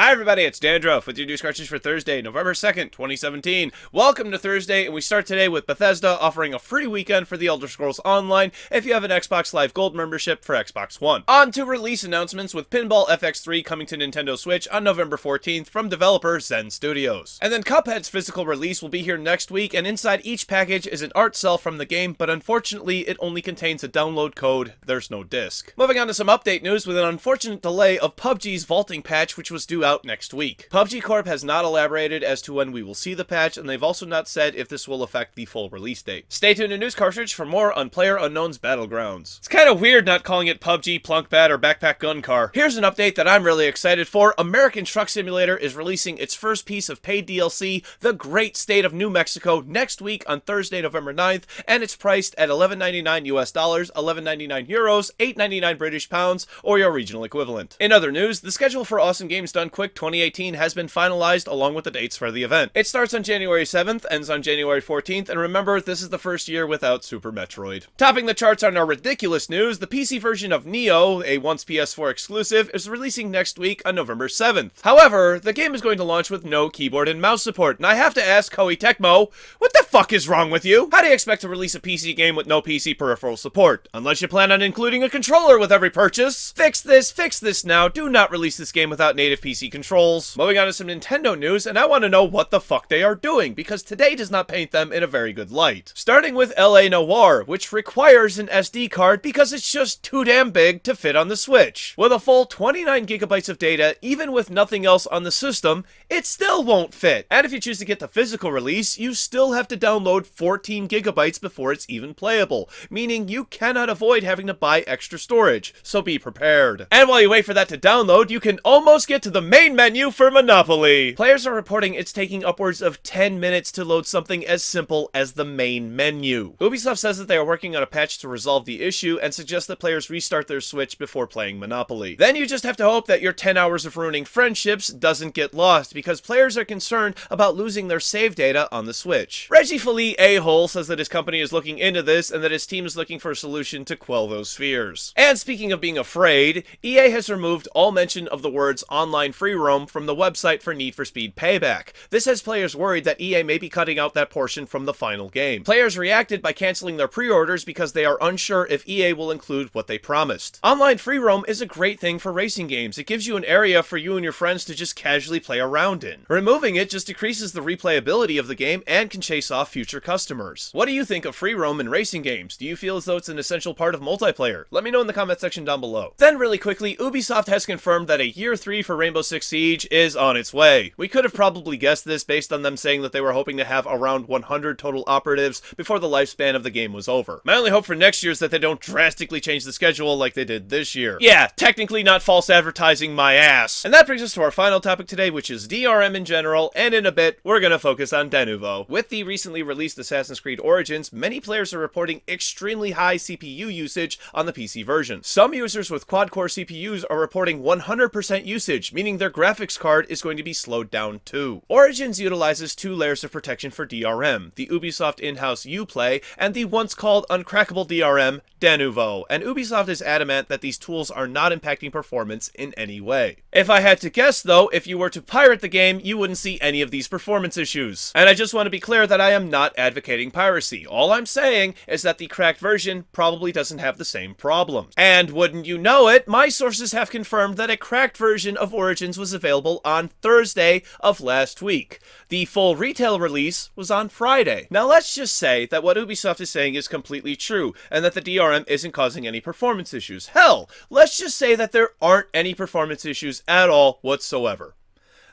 Hi everybody, it's Dandruff with your news Cartridge for Thursday, November 2nd, 2017. Welcome to Thursday, and we start today with Bethesda offering a free weekend for The Elder Scrolls Online if you have an Xbox Live Gold membership for Xbox One. On to release announcements with Pinball FX3 coming to Nintendo Switch on November 14th from developer Zen Studios. And then Cuphead's physical release will be here next week, and inside each package is an art cell from the game, but unfortunately it only contains a download code, there's no disc. Moving on to some update news with an unfortunate delay of PUBG's vaulting patch, which was due out next week. PUBG Corp has not elaborated as to when we will see the patch, and they've also not said if this will affect the full release date. Stay tuned to News Cartridge for more on PlayerUnknown's Battlegrounds. It's kind of weird not calling it PUBG, Plunkbat, or Backpack Gun Car. Here's an update that I'm really excited for. American Truck Simulator is releasing its first piece of paid DLC, The Great State of New Mexico, next week on Thursday, November 9th, and it's priced at $11.99 US dollars, 11.99 euros, 8.99 British pounds, or your regional equivalent. In other news, the schedule for Awesome Games Done Quick 2018 has been finalized along with the dates for the event. It starts on January 7th, ends on January 14th, and remember, this is the first year without Super Metroid. Topping the charts on our ridiculous news, the PC version of Nioh, a once PS4 exclusive, is releasing next week on November 7th. However, the game is going to launch with no keyboard and mouse support, and I have to ask Koei Tecmo, what the fuck is wrong with you? How do you expect to release a PC game with no PC peripheral support? Unless you plan on including a controller with every purchase. Fix this now. Do not release this game without native PC controls. Moving on to some Nintendo news, and I want to know what the fuck they are doing, because today does not paint them in a very good light. Starting with LA Noire, which requires an SD card because it's just too damn big to fit on the Switch. With a full 29 gigabytes of data, even with nothing else on the system, it still won't fit. And if you choose to get the physical release, you still have to download 14 gigabytes before it's even playable, meaning you cannot avoid having to buy extra storage, so be prepared. And while you wait for that to download, you can almost get to the main menu for Monopoly. Players are reporting it's taking upwards of 10 minutes to load something as simple as the main menu. Ubisoft says that they are working on a patch to resolve the issue and suggests that players restart their Switch before playing Monopoly. Then you just have to hope that your 10 hours of ruining friendships doesn't get lost, because players are concerned about losing their save data on the Switch. Reggie A-hole says that his company is looking into this and that his team is looking for a solution to quell those fears. And speaking of being afraid, EA has removed all mention of the words online Freeroam from the website for Need for Speed Payback. This has players worried that EA may be cutting out that portion from the final game. Players reacted by canceling their pre-orders because they are unsure if EA will include what they promised. Online Freeroam is a great thing for racing games. It gives you an area for you and your friends to just casually play around in. Removing it just decreases the replayability of the game and can chase off future customers. What do you think of Freeroam in racing games? Do you feel as though it's an essential part of multiplayer? Let me know in the comment section down below. Then really quickly, Ubisoft has confirmed that a year 3 for Rainbow Six Siege is on its way. We could have probably guessed this based on them saying that they were hoping to have around 100 total operatives before the lifespan of the game was over. My only hope for next year is that they don't drastically change the schedule like they did this year. Yeah, technically not false advertising my ass. And that brings us to our final topic today, which is DRM in general, and in a bit, we're gonna focus on de novo. With the recently released Assassin's Creed Origins, many players are reporting extremely high CPU usage on the PC version. Some users with quad-core CPUs are reporting 100% usage, meaning their graphics card is going to be slowed down too. Origins utilizes 2 layers of protection for DRM, the Ubisoft in-house Uplay, and the once called uncrackable DRM, de novo, and Ubisoft is adamant that these tools are not impacting performance in any way. If I had to guess though, if you were to pirate the game, you wouldn't see any of these performance issues. And I just want to be clear that I am not advocating piracy. All I'm saying is that the cracked version probably doesn't have the same problems. And wouldn't you know it, my sources have confirmed that a cracked version of Origins was available on Thursday of last week. The full retail release was on Friday. Now let's just say that what Ubisoft is saying is completely true, and that the DRM isn't causing any performance issues. Hell, let's just say that there aren't any performance issues at all whatsoever.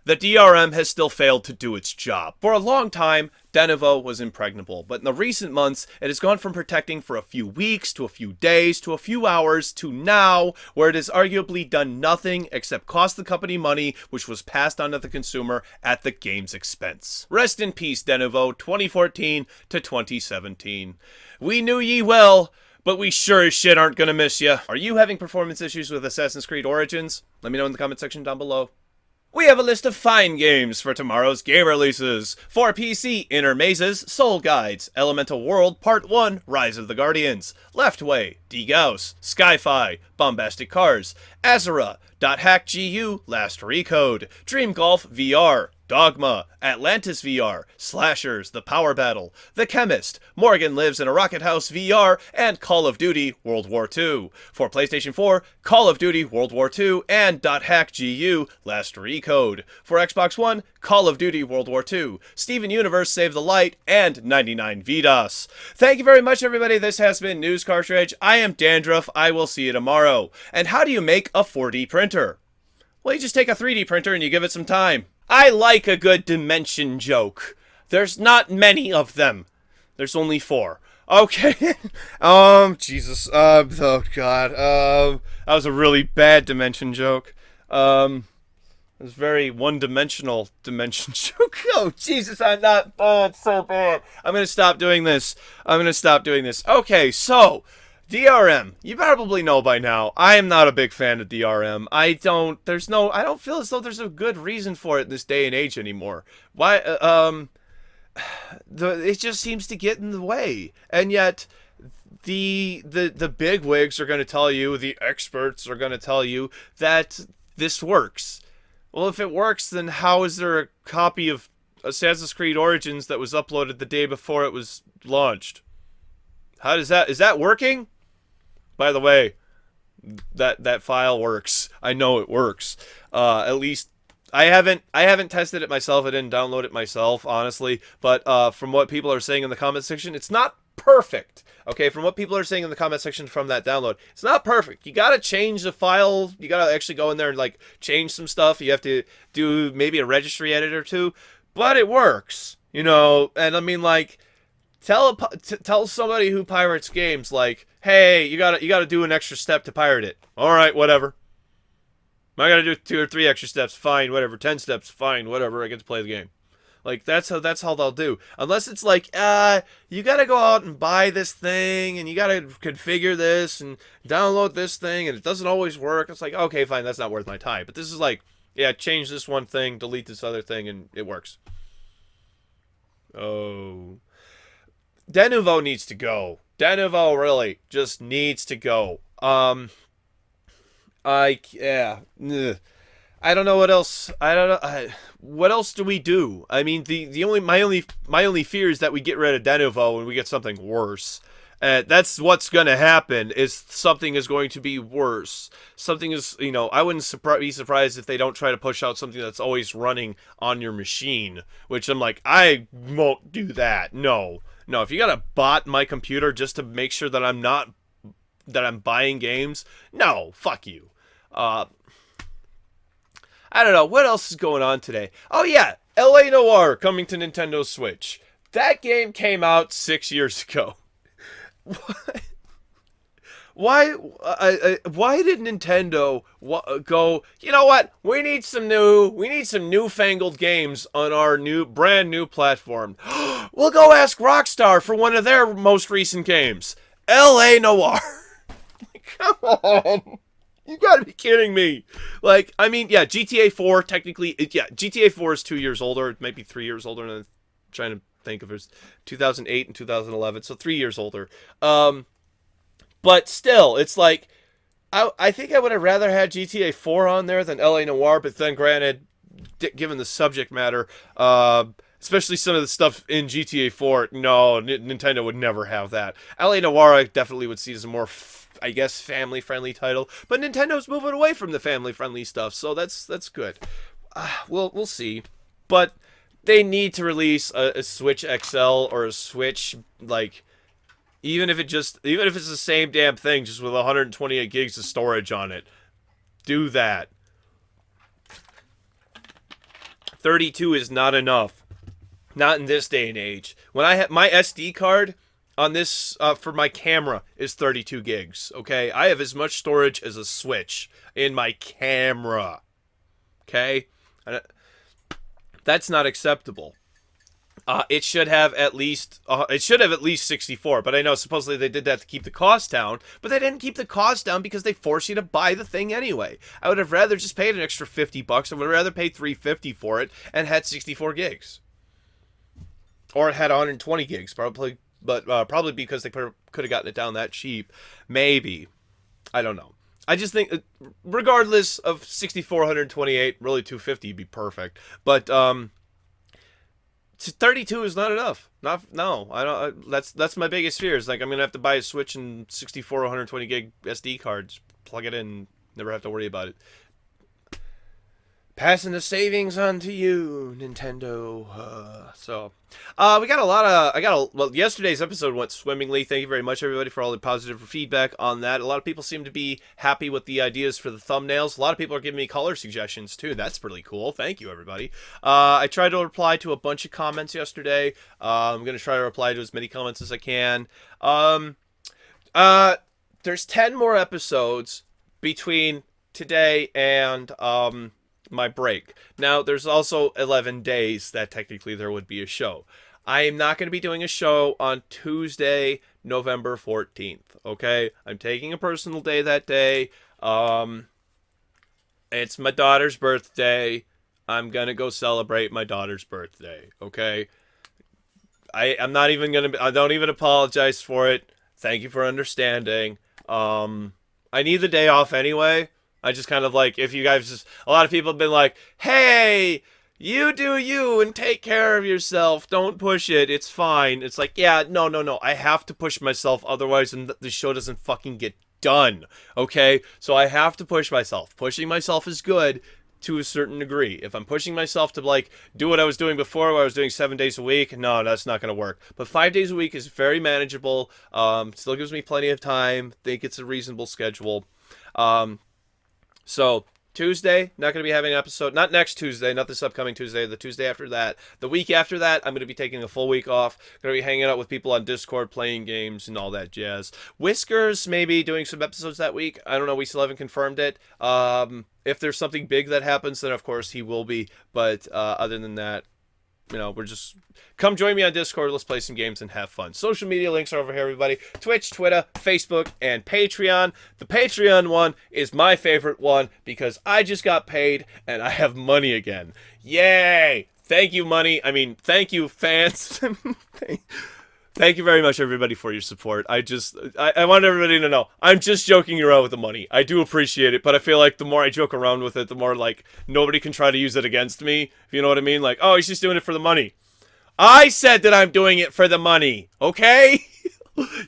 The DRM has still failed to do its job. For a long time, de novo was impregnable, but in the recent months, it has gone from protecting for a few weeks, to a few days, to a few hours, to now, where it has arguably done nothing except cost the company money, which was passed on to the consumer at the game's expense. Rest in peace, de novo, 2014 to 2017. We knew ye well, but we sure as shit aren't gonna miss ya. Are you having performance issues with Assassin's Creed Origins? Let me know in the comment section down below. We have a list of fine games for tomorrow's game releases. For PC, Inner Mazes, Soul Guides, Elemental World Part 1, Rise of the Guardians, Leftway, D-Gauss, Skyfi, Bombastic Cars, Azura, .hack GU, Last Recode, Dream Golf VR, Dogma, Atlantis VR, Slashers, The Power Battle, The Chemist, Morgan Lives in a Rocket House VR, and Call of Duty World War II. For PlayStation 4, Call of Duty World War II and .hack GU, Last Recode. For Xbox One, Call of Duty World War II, Steven Universe Save the Light, and 99 Vidas. Thank you very much, everybody. This has been News Cartridge. I am Dandruff. I will see you tomorrow. And how do you make a 4D printer? Well, you just take a 3D printer and you give it some time. I like a good dimension joke. There's not many of them. There's only 4. Okay. Jesus. Oh, God. That was a really bad dimension joke. It was very one-dimensional dimension joke. Oh, Jesus, I'm not... Oh, it's so bad. I'm gonna stop doing this. Okay, so... DRM. You probably know by now. I am not a big fan of DRM. I don't feel as though there's a good reason for it in this day and age anymore. Why, it just seems to get in the way. And yet, the big wigs are going to tell you, the experts are going to tell you that this works. Well, if it works, then how is there a copy of Assassin's Creed Origins that was uploaded the day before it was launched? How does that, is that working? By the way, that file works. I know it works. At least I haven't tested it myself. I didn't download it myself, honestly. But from what people are saying in the comment section, it's not perfect. Okay, from what people are saying in the comment section from that download, it's not perfect. You gotta change the file. You gotta actually go in there and like change some stuff. You have to do maybe a registry edit or two, but it works. You know, and I mean like. Tell somebody who pirates games like, hey, you gotta do an extra step to pirate it. All right, whatever. I gotta do 2 or 3 extra steps. Fine, whatever. 10 steps. Fine, whatever. I get to play the game. Like that's how they'll do. Unless it's like, you gotta go out and buy this thing, and you gotta configure this and download this thing, and it doesn't always work. It's like, okay, fine, that's not worth my time. But this is like, yeah, change this one thing, delete this other thing, and it works. Oh. Denuvo needs to go. Denuvo really just needs to go. I don't know what else. I don't know. What else do we do? I mean, my only fear is that we get rid of Denuvo and we get something worse. That's what's going to happen. Is something is going to be worse. Something is, you know, I wouldn't be surprised if they don't try to push out something that's always running on your machine. Which I'm like, I won't do that. No, if you got to bot my computer just to make sure that I'm buying games, no, fuck you. I don't know what else is going on today. Oh yeah, LA Noire coming to Nintendo Switch. That game came out 6 years ago. Why did Nintendo go, you know what? We need some newfangled games on our brand new platform. We'll go ask Rockstar for one of their most recent games. LA Noire. Come on. You gotta be kidding me. Like, I mean, yeah, GTA 4 technically, GTA 4 is 2 years older. It might be 3 years older. And I'm trying to think if it's 2008 and 2011, so 3 years older. But still, it's like, I think I would have rather had GTA 4 on there than LA Noire, but then granted, given the subject matter, especially some of the stuff in GTA 4, no, Nintendo would never have that. LA Noire I definitely would see as a more, I guess, family-friendly title, but Nintendo's moving away from the family-friendly stuff, so that's good. We'll see, but they need to release a Switch XL or a Switch, like, even if it's the same damn thing, just with 128 gigs of storage on it. Do that. 32 is not enough. Not in this day and age. When I have my SD card on this for my camera is 32 gigs. Okay, I have as much storage as a Switch in my camera. Okay, that's not acceptable. It should have at least 64, but I know supposedly they did that to keep the cost down, but they didn't keep the cost down because they force you to buy the thing anyway. I would have rather just paid an extra $50. I would rather pay $350 for it and had 64 gigs. Or it had 120 gigs, probably, but probably because they could have gotten it down that cheap. Maybe. I don't know. I just think, regardless of 64, 128, really 250 would be perfect. But 32 is not enough. No, I don't. That's my biggest fear. Is like I'm gonna have to buy a Switch and 64, 120 gig SD cards, plug it in, never have to worry about it. Passing the savings on to you, Nintendo. We got a lot of, well, yesterday's episode went swimmingly. Thank you very much, everybody, for all the positive feedback on that. A lot of people seem to be happy with the ideas for the thumbnails. A lot of people are giving me color suggestions, too. That's really cool. Thank you, everybody. I tried to reply to a bunch of comments yesterday. I'm going to try to reply to as many comments as I can. There's 10 more episodes between today and, my break. Now, there's also 11 days that technically there would be a show. I am not going to be doing a show on Tuesday, November 14th, okay? I'm taking a personal day that day. It's my daughter's birthday. I'm going to go celebrate my daughter's birthday, okay? I'm not even going to... I don't even apologize for it. Thank you for understanding. I need the day off anyway. I just kind of like, if you guys just, a lot of people have been like, hey, you do you and take care of yourself. Don't push it. It's fine. It's like, yeah, no. I have to push myself. Otherwise, the show doesn't fucking get done. Okay? So I have to push myself. Pushing myself is good to a certain degree. If I'm pushing myself to like do what I was doing before where I was doing 7 days a week, no, that's not going to work. But 5 days a week is very manageable. Still gives me plenty of time. Think it's a reasonable schedule. So, Tuesday, not going to be having an episode. Not next Tuesday, not this upcoming Tuesday, the Tuesday after that. The week after that, I'm going to be taking a full week off. Going to be hanging out with people on Discord, playing games, and all that jazz. Whiskers, maybe doing some episodes that week. I don't know, we still haven't confirmed it. If there's something big that happens, then of course he will be. But other than that, you know, we're just... Come join me on Discord, let's play some games and have fun. Social media links are over here, everybody. Twitch, Twitter, Facebook, and Patreon. The Patreon one is my favorite one because I just got paid and I have money again. Yay! Thank you, money. I mean, thank you, fans. Thank you very much, everybody, for your support. I want everybody to know, I'm just joking around with the money. I do appreciate it, but I feel like the more I joke around with it, the more, like, nobody can try to use it against me. If you know what I mean? Like, oh, he's just doing it for the money. I said that I'm doing it for the money, okay?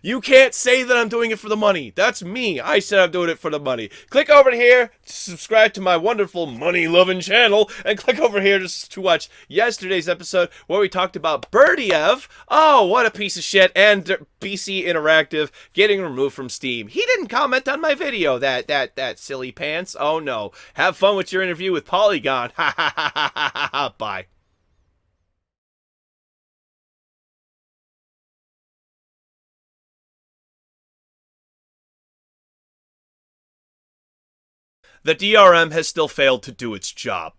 You can't say that I'm doing it for the money. That's me. I said I'm doing it for the money. Click over here to subscribe to my wonderful money-loving channel, and click over here to watch yesterday's episode where we talked about Birdiev. Oh, what a piece of shit. And BC Interactive getting removed from Steam. He didn't comment on my video, that silly pants. Oh, no. Have fun with your interview with Polygon. Ha ha ha ha ha ha. Bye. The DRM has still failed to do its job.